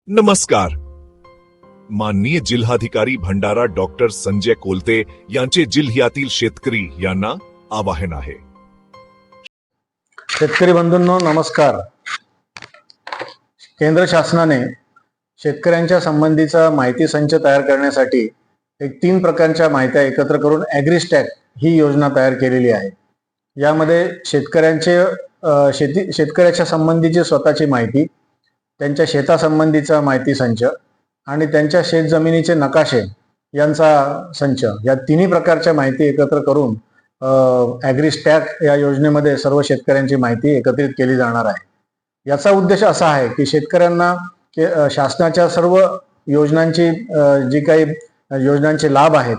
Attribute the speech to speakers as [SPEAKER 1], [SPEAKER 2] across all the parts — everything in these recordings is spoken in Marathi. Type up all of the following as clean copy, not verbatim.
[SPEAKER 1] नमस्कार. माननीय जिल्हाधिकारी भंडारा डॉक्टर संजय कोलते यांचे जिल्ह्यातील शेतकरी यांना आवाहन आहे.
[SPEAKER 2] शेतकरी बंधूंनो नमस्कार. केंद्र शासनाने शेतकऱ्यांच्या संबंधीचा माहिती संच तयार करण्यासाठी एक 3 प्रकारच्या माहित्या एकत्र करून ॲग्रीस्टॅक ही योजना तयार केलेली आहे. यामध्ये शेतकऱ्याच्या संबंधीची स्वतःची माहिती, त्यांच्या शेतासंबंधीचा माहिती संच आणि त्यांच्या शेतजमिनीचे नकाशे यांचा संच, या तिन्ही प्रकारच्या माहिती एकत्र करून ॲग्रीस्टॅक या योजनेमध्ये सर्व शेतकऱ्यांची माहिती एकत्रित केली जाणार आहे. याचा उद्देश असा आहे की शेतकऱ्यांना शासनाच्या सर्व योजनांची जी काही योजनांचे लाभ आहेत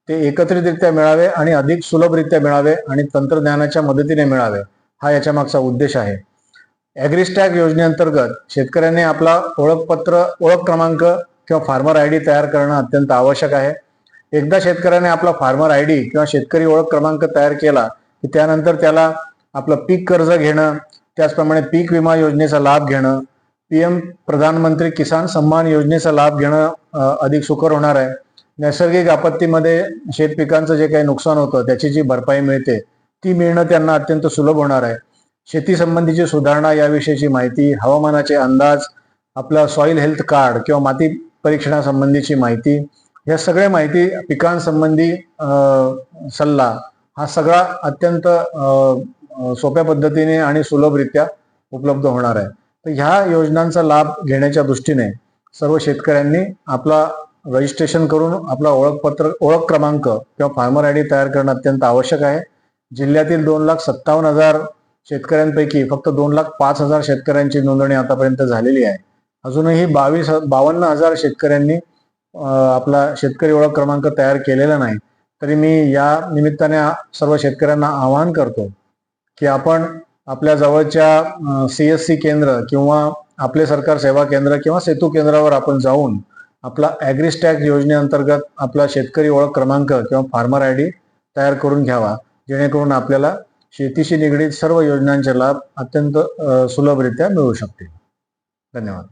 [SPEAKER 2] ते एकत्रितरित्या मिळावे आणि अधिक सुलभरित्या मिळावे आणि तंत्रज्ञानाच्या मदतीने मिळावे, हा याच्या मागचा उद्देश आहे. ॲग्रीस्टॅक योजनेअंतर्गत शेतकऱ्यांनी आपला ओळख क्रमांक किंवा फार्मर आय डी तयार करणं अत्यंत आवश्यक आहे. एकदा शेतकऱ्याने आपला फार्मर आय डी किंवा शेतकरी ओळख क्रमांक तयार केला की त्यानंतर त्याला आपलं पीक कर्ज घेणं, त्याचप्रमाणे पीक विमा योजनेचा लाभ घेणं, PM प्रधानमंत्री किसान सन्मान योजनेचा लाभ घेणं अधिक सुकर होणार आहे. नैसर्गिक आपत्तीमध्ये शेत पिकांचं जे काही नुकसान होतं त्याची जी भरपाई मिळते ती मिळणं त्यांना अत्यंत सुलभ होणार आहे. शेती संबंधीची सुधारणा याविषयीची माहिती, हवामानाचे अंदाज, आपला सॉइल हेल्थ कार्ड किंवा माती परीक्षणासंबंधीची माहिती, या सगळ्या माहिती, पिकांसंबंधी सल्ला, हा सगळा अत्यंत सोप्या पद्धतीने आणि सुलभरित्या उपलब्ध होणार आहे. तर ह्या योजनांचा लाभ घेण्याच्या दृष्टीने सर्व शेतकऱ्यांनी आपला रजिस्ट्रेशन करून आपला ओळख क्रमांक किंवा फार्मर आय डी तयार करणं अत्यंत आवश्यक आहे. जिल्ह्यातील 2,57,000 शेतकऱ्यांपैकी फक्त 2,05,000 शेतकऱ्यांची नोंदणी आतापर्यंत झालेली आहे. अजूनही 52,000 शेतकऱ्यांनी आपला शेतकरी ओळख क्रमांक तयार केलेला नाही. तरी मी या निमित्ताने सर्व शेतकऱ्यांना आवाहन करतो की आपण आपल्या जवळच्या CSC केंद्र किंवा आपले सरकार सेवा केंद्र किंवा सेतू केंद्रावर आपण जाऊन आपला ॲग्रीस्टॅक योजनेअंतर्गत आपला शेतकरी ओळख क्रमांक किंवा फार्मर आय डी तयार करून घ्यावा, जेणेकरून आपल्याला शेतीशी निगडीत सर्व योजनांचे लाभ अत्यंत सुलभरित्या मिळू शकतील. धन्यवाद.